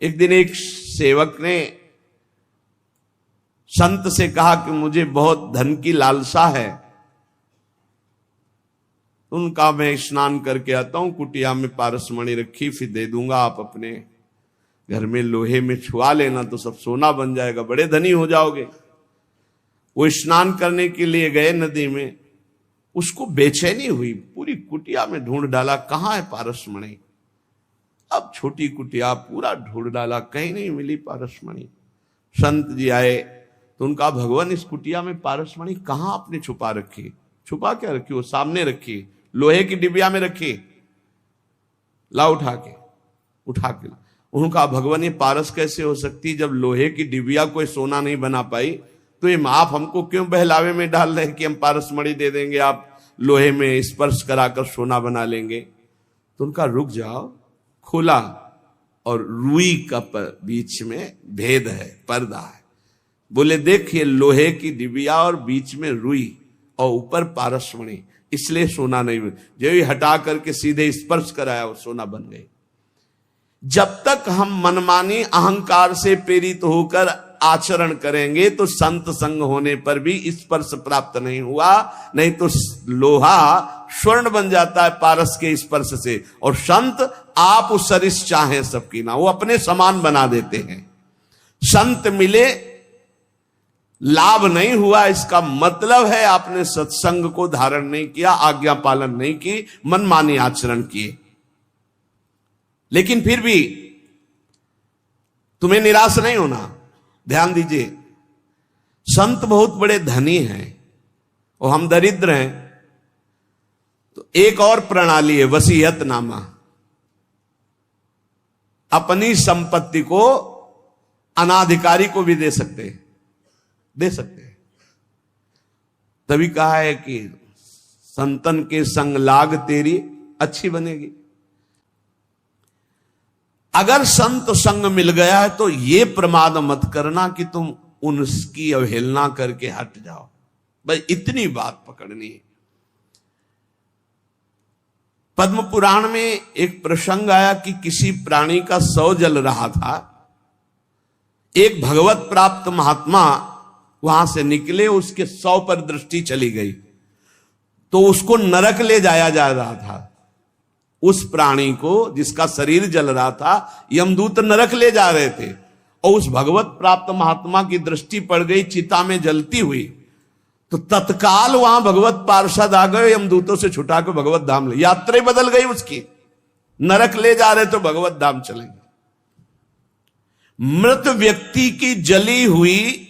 एक दिन एक सेवक ने संत से कहा कि मुझे बहुत धन की लालसा है। उनका मैं स्नान करके आता हूं, कुटिया में पारसमणि रखी, फिर दे दूंगा, आप अपने घर में लोहे में छुआ लेना तो सब सोना बन जाएगा, बड़े धनी हो जाओगे। वो स्नान करने के लिए गए नदी में, उसको बेचैनी हुई, पूरी कुटिया में ढूंढ डाला, कहां है पारसमणि। अब छोटी कुटिया पूरा ढूंढ डाला, कहीं नहीं मिली पारसमणि। संत जी आए तो उनका, भगवान इस कुटिया में पारसमणि कहां आपने छुपा रखी। छुपा क्या रखी? वो सामने रखी, लोहे की डिबिया में रखी, ला उठा के उनका, भगवान ये पारस कैसे हो सकती, जब लोहे की डिबिया कोई सोना नहीं बना पाई तो ये आप हमको क्यों बहलावे में डाल रहे हैं कि हम पारसमणि दे देंगे, आप लोहे में स्पर्श कराकर सोना बना लेंगे। तो उनका, रुक जाओ। खोला और रुई का बीच में भेद है, पर्दा है। बोले देखिए, लोहे की डिबिया और बीच में रुई और ऊपर पारसमणि, इसलिए सोना नहीं बन। जो ही हटा करके सीधे स्पर्श कराया वो सोना बन गई। जब तक हम मनमानी अहंकार से प्रेरित होकर आचरण करेंगे तो संत संग होने पर भी स्पर्श प्राप्त नहीं हुआ, नहीं तो लोहा स्वर्ण बन जाता है पारस के स्पर्श से। और संत आप उस सरिस चाहें सबकी ना, वो अपने समान बना देते हैं। संत मिले, लाभ नहीं हुआ, इसका मतलब है आपने सत्संग को धारण नहीं किया, आज्ञा पालन नहीं की, मनमानी आचरण किए। लेकिन फिर भी तुम्हें निराश नहीं होना। ध्यान दीजिए, संत बहुत बड़े धनी हैं और हम दरिद्र हैं, तो एक और प्रणाली है, वसीयतनामा। अपनी संपत्ति को अनाधिकारी को भी दे सकते हैं। तभी कहा है कि संतन के संग लाग तेरी अच्छी बनेगी। अगर संत संग मिल गया है तो ये प्रमाद मत करना कि तुम उनकी अवहेलना करके हट जाओ। बस इतनी बात पकड़नी है। पद्म पुराण में एक प्रसंग आया कि किसी प्राणी का शव जल रहा था। एक भगवत प्राप्त महात्मा वहां से निकले, उसके शव पर दृष्टि चली गई तो उसको नरक ले जाया जा रहा था। उस प्राणी को जिसका शरीर जल रहा था यमदूत नरक ले जा रहे थे, और उस भगवत प्राप्त महात्मा की दृष्टि पड़ गई चिता में जलती हुई, तो तत्काल वहां भगवत पार्षद आ गए, यमदूतों से छुटा के भगवत धाम ले। यात्रा बदल गई उसकी, नरक ले जा रहे तो भगवत धाम चलेंगे। मृत व्यक्ति की जली हुई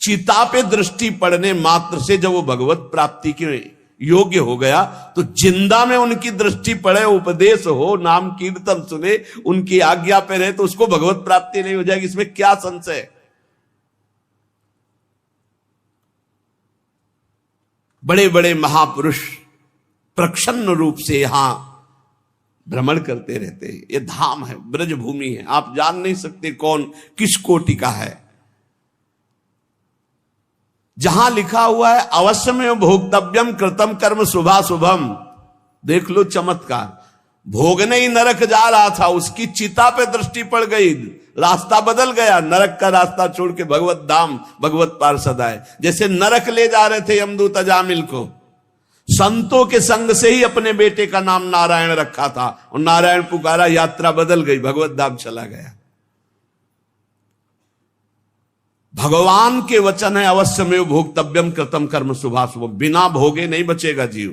चिता पे दृष्टि पड़ने मात्र से जब वो भगवत प्राप्ति के योग्य हो गया, तो जिंदा में उनकी दृष्टि पड़े, उपदेश हो, नाम कीर्तन सुने, उनकी आज्ञा पे रहे, तो उसको भगवत प्राप्ति नहीं हो जाएगी। इसमें क्या संशय? बड़े बड़े महापुरुष प्रसन्न रूप से यहां भ्रमण करते रहते हैं। ये धाम है, ब्रजभूमि है, आप जान नहीं सकते कौन किस कोटि का है। जहां लिखा हुआ है अवश्य में भोक्तव्यम कृतम कर्म शुभा शुभम, देख लो चमत्कार। भोगने ही नरक जा रहा था, उसकी चिता पे दृष्टि पड़ गई, रास्ता बदल गया, नरक का रास्ता छोड़ के भगवत धाम भगवत पार्षद आए। जैसे नरक ले जा रहे थे यमदूत अजामिल को, संतों के संग से ही अपने बेटे का नाम नारायण रखा था, और नारायण पुकारा, यात्रा बदल गई, भगवत धाम चला गया। भगवान के वचन है अवश्य में भोक्तव्यम कृतम कर्म शुभाशुभ, बिना भोगे नहीं बचेगा जीव।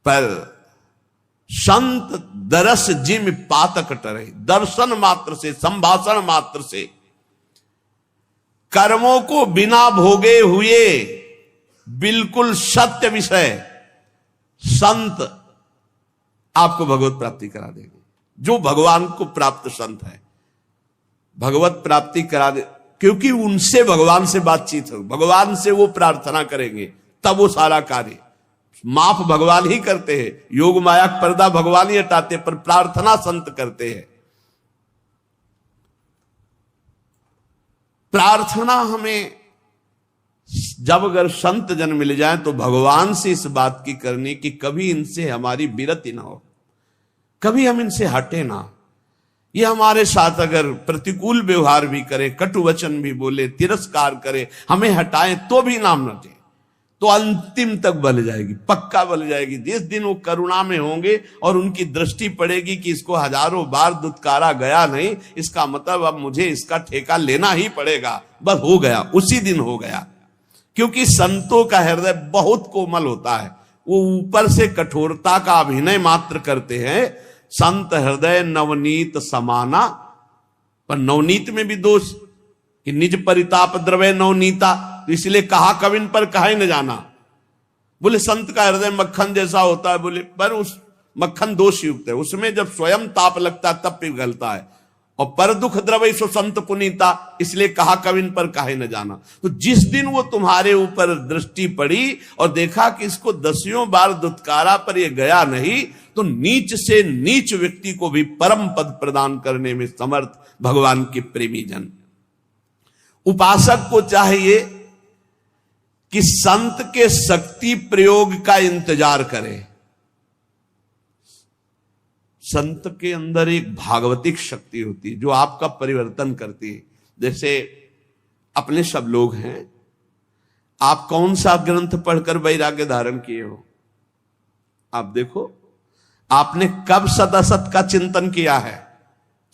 पर संत दरस जिम पातक टरे, दर्शन मात्र से, संभाषण मात्र से, कर्मों को बिना भोगे हुए बिल्कुल सत्य विषय संत आपको भगवत प्राप्ति करा देंगे। जो भगवान को प्राप्त संत है भगवत प्राप्ति करा दे, क्योंकि उनसे भगवान से बातचीत हो, भगवान से वो प्रार्थना करेंगे, तब वो सारा कार्य माफ भगवान ही करते हैं। योग माया पर्दा भगवान ही हटाते, पर प्रार्थना संत करते हैं। प्रार्थना हमें जब अगर संत जन मिल जाए तो भगवान से इस बात की करनी कि कभी इनसे हमारी विरति ना हो, कभी हम इनसे हटे ना। ये हमारे साथ अगर प्रतिकूल व्यवहार भी करे, कटु वचन भी बोले, तिरस्कार करे, हमें हटाएं तो भी नाम न दे, तो अंतिम तक बल जाएगी, पक्का बल जाएगी। जिस दिन वो करुणा में होंगे और उनकी दृष्टि पड़ेगी कि इसको हजारों बार दुत्कारा गया नहीं, इसका मतलब अब मुझे इसका ठेका लेना ही पड़ेगा, बस हो गया, उसी दिन हो गया। क्योंकि संतों का हृदय बहुत कोमल होता है, वो ऊपर से कठोरता का अभिनय मात्र करते हैं। संत हृदय नवनीत समाना, पर नवनीत में भी दोष कि निज परिताप द्रव्य नवनीता, तो इसलिए कहा कविन पर कहे न जाना। बोले संत का हृदय मक्खन जैसा होता है, बोले पर उस मक्खन दोष युक्त है, उसमें जब स्वयं ताप लगता है तब पिघलता है। और पर दुख द्रव्य सो संत पुनीता, इसलिए कहा कविन पर काहे न जाना। तो जिस दिन वो तुम्हारे ऊपर दृष्टि पड़ी और देखा कि इसको दसियों बार दुत्कारा पर ये गया नहीं, तो नीच से नीच व्यक्ति को भी परम पद प्रदान करने में समर्थ भगवान के प्रेमी जन। उपासक को चाहिए कि संत के शक्ति प्रयोग का इंतजार करे। संत के अंदर एक भागवतिक शक्ति होती है जो आपका परिवर्तन करती है। जैसे अपने सब लोग हैं, आप कौन सा ग्रंथ पढ़कर वैराग्य धारण किए हो? आप देखो, आपने कब सत असत का चिंतन किया है?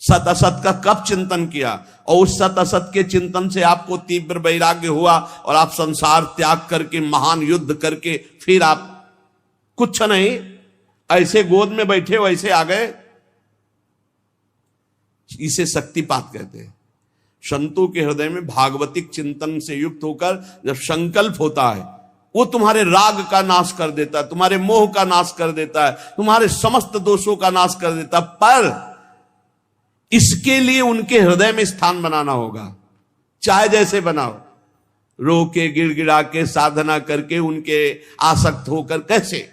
सत असत का कब चिंतन किया? और उस सत असत के चिंतन से आपको तीव्र वैराग्य हुआ और आप संसार त्याग करके महान युद्ध करके फिर आप कुछ नहीं, ऐसे गोद में बैठे वैसे आ गए। इसे शक्तिपात कहते हैं। संतों के हृदय में भागवतिक चिंतन से युक्त होकर जब संकल्प होता है, वो तुम्हारे राग का नाश कर देता है, तुम्हारे मोह का नाश कर देता है, तुम्हारे समस्त दोषों का नाश कर देता है। पर इसके लिए उनके हृदय में स्थान बनाना होगा, चाहे जैसे बनाओ, रो के गिड़गिड़ा के साधना करके उनके आसक्त होकर। कैसे?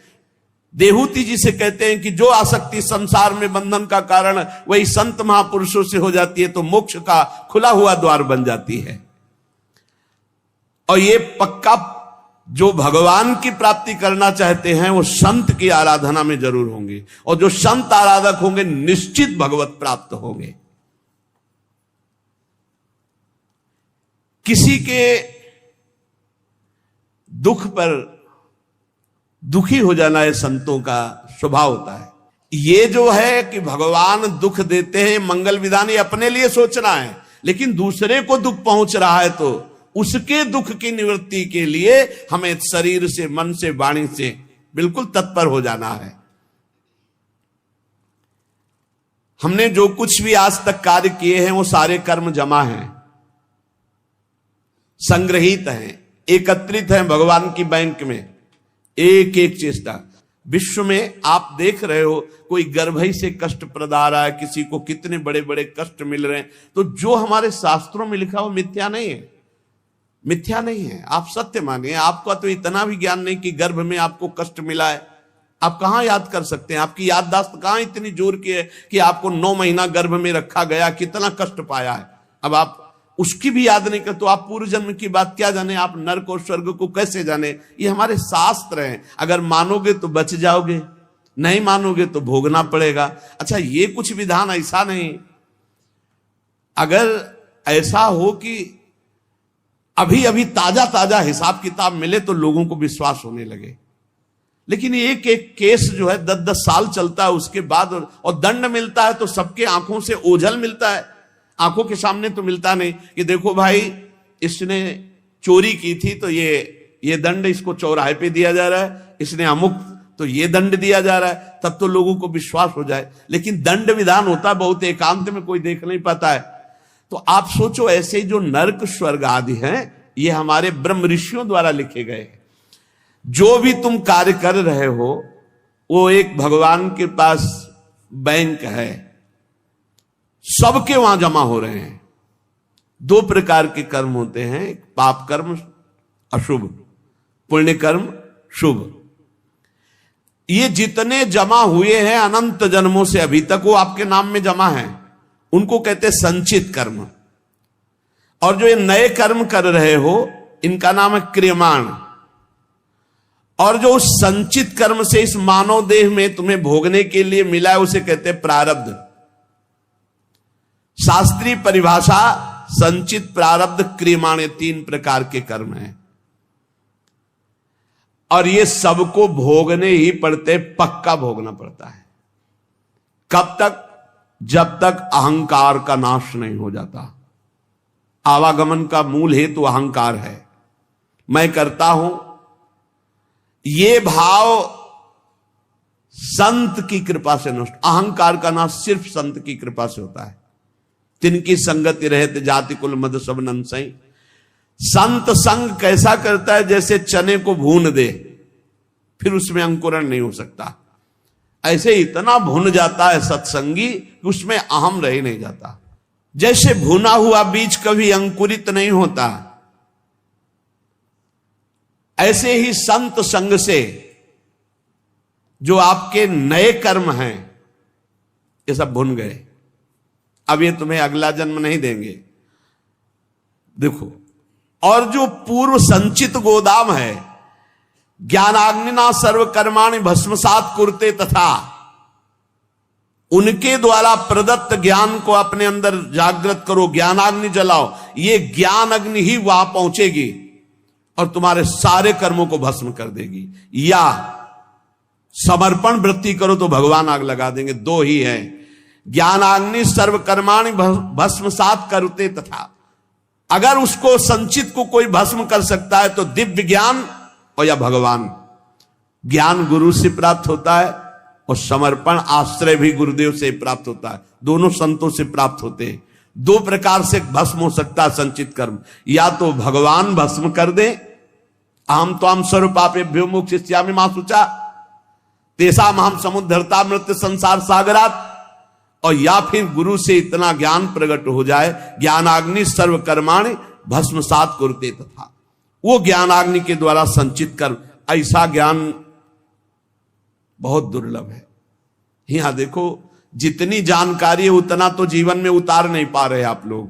देहूती जी से कहते हैं कि जो आसक्ति संसार में बंधन का कारण वही संत महापुरुषों से हो जाती है तो मोक्ष का खुला हुआ द्वार बन जाती है। और ये पक्का जो भगवान की प्राप्ति करना चाहते हैं वो संत की आराधना में जरूर होंगे, और जो संत आराधक होंगे निश्चित भगवत प्राप्त होंगे। किसी के दुख पर दुखी हो जाना है संतों का स्वभाव होता है। ये जो है कि भगवान दुख देते हैं मंगल विधान, ये अपने लिए सोचना है, लेकिन दूसरे को दुख पहुंच रहा है तो उसके दुख की निवृत्ति के लिए हमें शरीर से, मन से, वाणी से बिल्कुल तत्पर हो जाना है। हमने जो कुछ भी आज तक कार्य किए हैं वो सारे कर्म जमा हैं, संग्रहित हैं, एकत्रित हैं भगवान की बैंक में। एक एक चेष्टा विश्व में आप देख रहे हो, कोई गर्भ ही से कष्ट प्रदा रहा है, किसी को कितने बड़े बड़े कष्ट मिल रहे हैं। तो जो हमारे शास्त्रों में लिखा वो मिथ्या नहीं है, मिथ्या नहीं है, आप सत्य मानिए। आपका तो इतना भी ज्ञान नहीं कि गर्भ में आपको कष्ट मिला है, आप कहां याद कर सकते हैं? आपकी याददाश्त कहां इतनी जोर की है कि आपको 9 महीना गर्भ में रखा गया, कितना कष्ट पाया है। अब आप उसकी भी याद नहीं कर तो आप पूर्व जन्म की बात क्या जाने, आप नरक और स्वर्ग को कैसे जाने? ये हमारे शास्त्र हैं, अगर मानोगे तो बच जाओगे, नहीं मानोगे तो भोगना पड़ेगा। अच्छा, ये कुछ विधान ऐसा नहीं, अगर ऐसा हो कि अभी अभी ताजा ताजा हिसाब किताब मिले तो लोगों को विश्वास होने लगे, लेकिन एक एक केस जो है 10-10 साल चलता है, उसके बाद और दंड मिलता है तो सबके आंखों से ओझल मिलता है, आंखों के सामने तो मिलता नहीं कि देखो भाई इसने चोरी की थी तो ये दंड इसको चौराहे पे दिया जा रहा है, इसने अमुक तो ये दंड दिया जा रहा है, तब तो लोगों को विश्वास हो जाए। लेकिन दंड विधान होता है बहुत एकांत में, कोई देख नहीं पाता है। तो आप सोचो, ऐसे जो नरक स्वर्ग आदि हैं ये हमारे ब्रह्म ऋषियों द्वारा लिखे गए। जो भी तुम कार्य कर रहे हो वो एक भगवान के पास बैंक है, सबके वहां जमा हो रहे हैं। 2 प्रकार के कर्म होते हैं, पाप कर्म अशुभ, पुण्य कर्म शुभ। ये जितने जमा हुए हैं अनंत जन्मों से अभी तक वो आपके नाम में जमा है, उनको कहते हैं संचित कर्म। और जो ये नए कर्म कर रहे हो इनका नाम है क्रियमाण। और जो उस संचित कर्म से इस मानव देह में तुम्हें भोगने के लिए मिला है उसे कहते हैं प्रारब्ध। शास्त्रीय परिभाषा संचित प्रारब्ध क्रियमाण, 3 प्रकार के कर्म हैं और ये सबको भोगने ही पड़ते, पक्का भोगना पड़ता है। कब तक? जब तक अहंकार का नाश नहीं हो जाता। आवागमन का मूल हेतु अहंकार है, मैं करता हूं, ये भाव संत की कृपा से नष्ट। अहंकार का नाश सिर्फ संत की कृपा से होता है। तिनकी संगति रहते जाति कुल मद सब नंसई। संत संग कैसा करता है? जैसे चने को भून दे, फिर उसमें अंकुरण नहीं हो सकता। ऐसे इतना भुन जाता है सत्संगी कि उसमें अहम रह नहीं जाता। जैसे भुना हुआ बीज कभी अंकुरित नहीं होता, ऐसे ही संत संग से जो आपके नए कर्म हैं ये सब भुन गए। अब ये तुम्हें अगला जन्म नहीं देंगे। देखो, और जो पूर्व संचित गोदाम है, ज्ञानाग्निना सर्व कर्माणि भस्मसात कुरते, तथा उनके द्वारा प्रदत्त ज्ञान को अपने अंदर जागृत करो, ज्ञानाग्नि जलाओ। ये ज्ञान अग्नि ही वहां पहुंचेगी और तुम्हारे सारे कर्मों को भस्म कर देगी। या समर्पण वृत्ति करो तो भगवान आग लगा देंगे। 2 ही है, ज्ञानाग्नि सर्व कर्माणि भस्मसात करते, तथा अगर उसको संचित को कोई भस्म कर सकता है तो दिव्य ज्ञान और या भगवान। ज्ञान गुरु से प्राप्त होता है और समर्पण आश्रय भी गुरुदेव से प्राप्त होता है। दोनों संतों से प्राप्त होते हैं। 2 प्रकार से भस्म हो सकता है संचित कर्म। या तो भगवान भस्म कर दे, अहम त्वाम सर्व पापेभ्यो मोक्षयिष्यामि मा शुचा तेषाम् अहम समुद्धरता मृत्यु संसार सागरात। और या फिर गुरु से इतना ज्ञान प्रकट हो जाए, ज्ञानाग्नि सर्व कर्माणि भस्मसात कुरुते, तथा वो ज्ञानाग्नि के द्वारा संचित कर्म। ऐसा ज्ञान बहुत दुर्लभ है। यहां देखो, जितनी जानकारी है उतना तो जीवन में उतार नहीं पा रहे आप लोग।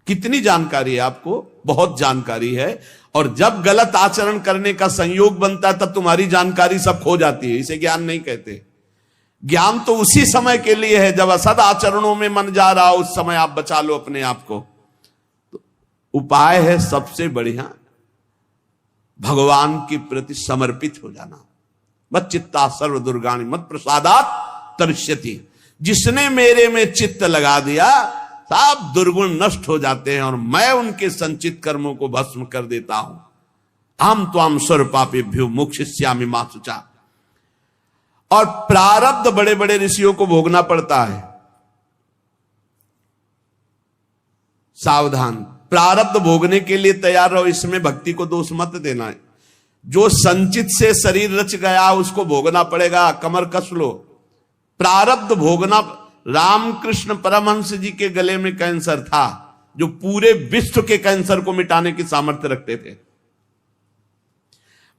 कितनी जानकारी है आपको? बहुत जानकारी है। और जब गलत आचरण करने का संयोग बनता है तब तुम्हारी जानकारी सब खो जाती है। इसे ज्ञान नहीं कहते। ज्ञान तो उसी समय के लिए है जब असद आचरणों में मन जा रहा हो, उस समय आप बचा लो अपने आप को। तो उपाय है सबसे बढ़िया भगवान के प्रति समर्पित हो जाना। मत चित्ता सर्व दुर्गाणि मत प्रसादात तरिष्यति। जिसने मेरे में चित्त लगा दिया सब दुर्गुण नष्ट हो जाते हैं और मैं उनके संचित कर्मों को भस्म कर देता हूं। हम त्वाम सर्व पापेभ्यो मोक्षयिष्यामि मा शुचा। और प्रारब्ध बड़े बड़े ऋषियों को भोगना पड़ता है। सावधान, प्रारब्ध भोगने के लिए तैयार रहो। इसमें भक्ति को दोष मत देना है। जो संचित से शरीर रच गया उसको भोगना पड़ेगा, कमर कस लो। प्रारब्ध भोगना। रामकृष्ण परमहंस जी के गले में कैंसर था, जो पूरे विश्व के कैंसर को मिटाने की सामर्थ्य रखते थे।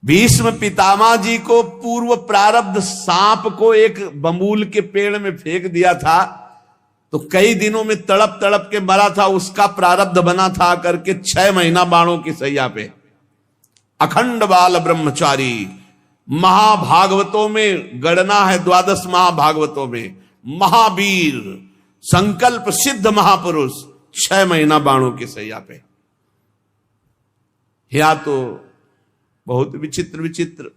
भीष्म पितामह जी को पूर्व प्रारब्ध सांप को एक बबूल के पेड़ में फेंक दिया था तो कई दिनों में तड़प तड़प के मरा था। उसका प्रारब्ध बना था करके 6 महीना बाणों की सैया पे। अखंड बाल ब्रह्मचारी। महाभागवतों में गणना है, 12 महाभागवतों में महावीर संकल्प सिद्ध महापुरुष 6 महीना बाणों की सैया पे। या तो बहुत विचित्र विचित्र।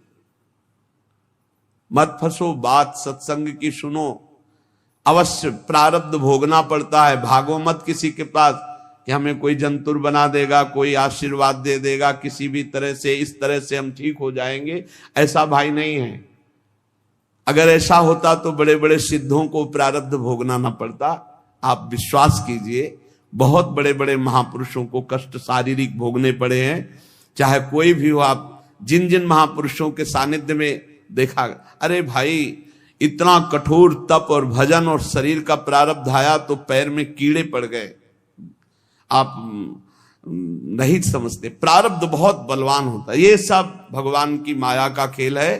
मत फंसो, बात सत्संग की सुनो। अवश्य प्रारब्ध भोगना पड़ता है। भागो मत किसी के पास कि हमें कोई जंतुर बना देगा, कोई आशीर्वाद दे देगा, किसी भी तरह से इस तरह से हम ठीक हो जाएंगे। ऐसा भाई नहीं है। अगर ऐसा होता तो बड़े बड़े सिद्धों को प्रारब्ध भोगना ना पड़ता। आप विश्वास कीजिए, बहुत बड़े बड़े महापुरुषों को कष्ट शारीरिक भोगने पड़े हैं। चाहे कोई भी हो, आप जिन जिन महापुरुषों के सानिध्य में देखा, अरे भाई इतना कठोर तप और भजन और शरीर का प्रारब्ध आया तो पैर में कीड़े पड़ गए। आप नहीं समझते, प्रारब्ध बहुत बलवान होता है। ये सब भगवान की माया का खेल है।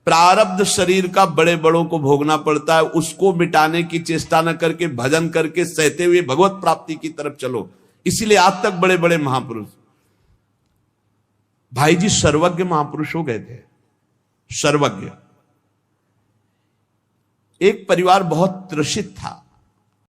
प्रारब्ध शरीर का बड़े बड़ों को भोगना पड़ता है। उसको मिटाने की चेष्टा न करके भजन करके सहते हुए भगवत प्राप्ति की तरफ चलो। इसीलिए आज तक बड़े बड़े महापुरुष, भाई जी सर्वज्ञ महापुरुष हो गए थे। सर्वज्ञ। एक परिवार बहुत त्रसित था,